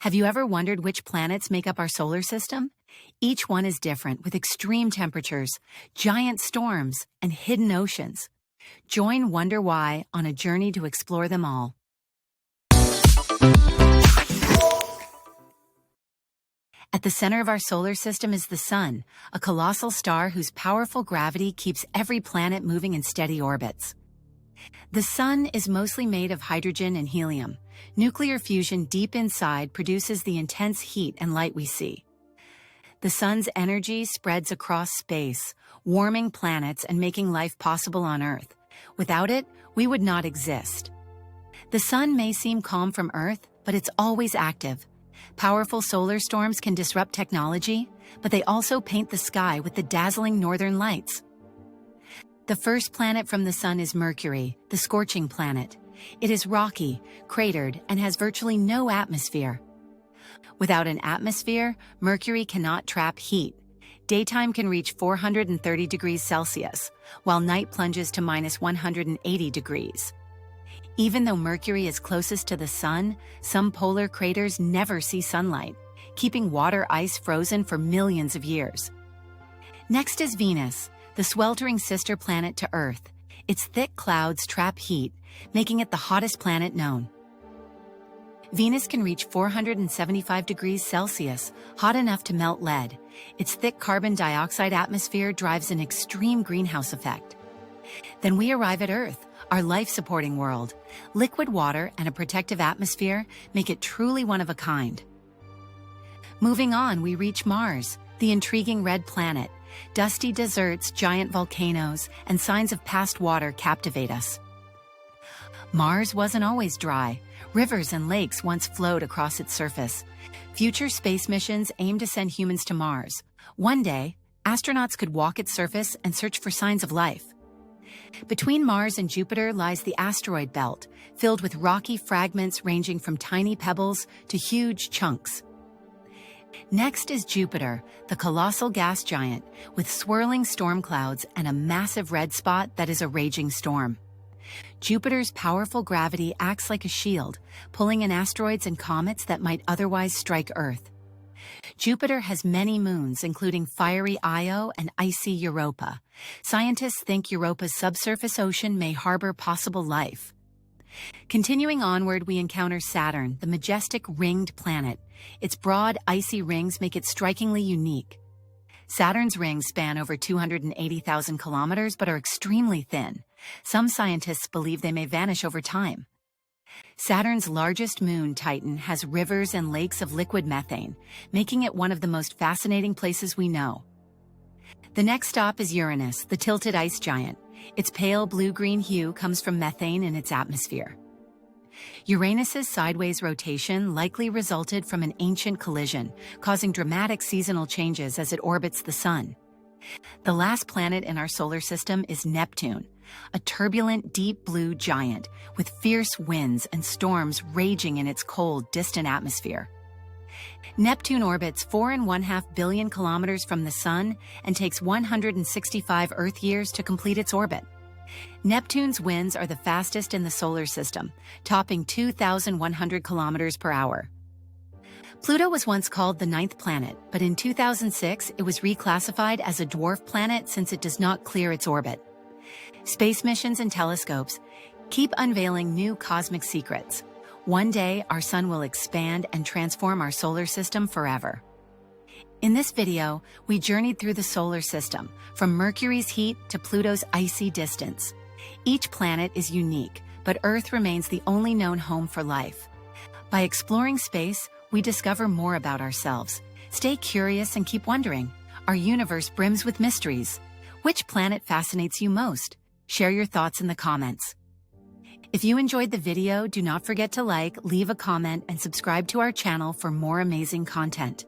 Have you ever wondered which planets make up our solar system? Each one is different, with extreme temperatures, giant storms, and hidden oceans. Join WonderWhy on a journey to explore them all. At the center of our solar system is the Sun, a colossal star whose powerful gravity keeps every planet moving in steady orbits. The Sun is mostly made of hydrogen and helium. Nuclear fusion deep inside produces the intense heat and light we see. The Sun's energy spreads across space, warming planets and making life possible on Earth. Without it, we would not exist. The Sun may seem calm from Earth, but it's always active. Powerful solar storms can disrupt technology, but they also paint the sky with the dazzling northern lights. The first planet from the Sun is Mercury, the scorching planet. It is rocky, cratered, and has virtually no atmosphere. Without an atmosphere, Mercury cannot trap heat. Daytime can reach 430 degrees Celsius, while night plunges to minus 180 degrees. Even though Mercury is closest to the Sun, some polar craters never see sunlight, keeping water ice frozen for millions of years. Next is Venus, the sweltering sister planet to Earth. Its thick clouds trap heat, making it the hottest planet known. Venus can reach 475 degrees Celsius, hot enough to melt lead. Its thick carbon dioxide atmosphere drives an extreme greenhouse effect. Then we arrive at Earth, our life-supporting world. Liquid water and a protective atmosphere make it truly one of a kind. Moving on, we reach Mars, the intriguing red planet. Dusty deserts, giant volcanoes, and signs of past water captivate us. Mars wasn't always dry. Rivers and lakes once flowed across its surface. Future space missions aim to send humans to Mars. One day, astronauts could walk its surface and search for signs of life. Between Mars and Jupiter lies the Asteroid Belt, filled with rocky fragments ranging from tiny pebbles to huge chunks. Next is Jupiter, the colossal gas giant, with swirling storm clouds and a massive red spot that is a raging storm. Jupiter's powerful gravity acts like a shield, pulling in asteroids and comets that might otherwise strike Earth. Jupiter has many moons, including fiery Io and icy Europa. Scientists think Europa's subsurface ocean may harbor possible life. Continuing onward, we encounter Saturn, the majestic ringed planet. Its broad, icy rings make it strikingly unique. Saturn's rings span over 280,000 kilometers but are extremely thin. Some scientists believe they may vanish over time. Saturn's largest moon, Titan, has rivers and lakes of liquid methane, making it one of the most fascinating places we know. The next stop is Uranus, the tilted ice giant. Its pale blue-green hue comes from methane in its atmosphere. Uranus's sideways rotation likely resulted from an ancient collision, causing dramatic seasonal changes as it orbits the Sun. The last planet in our solar system is Neptune, a turbulent, deep blue giant with fierce winds and storms raging in its cold, distant atmosphere. Neptune orbits 4.5 billion kilometers from the Sun and takes 165 Earth years to complete its orbit. Neptune's winds are the fastest in the solar system, topping 2,100 kilometers per hour. Pluto was once called the ninth planet, but in 2006 it was reclassified as a dwarf planet since it does not clear its orbit. Space missions and telescopes keep unveiling new cosmic secrets. One day, our Sun will expand and transform our solar system forever. In this video, we journeyed through the solar system, from Mercury's heat to Pluto's icy distance. Each planet is unique, but Earth remains the only known home for life. By exploring space, we discover more about ourselves. Stay curious and keep wondering. Our universe brims with mysteries. Which planet fascinates you most? Share your thoughts in the comments. If you enjoyed the video, do not forget to like, leave a comment, and subscribe to our channel for more amazing content.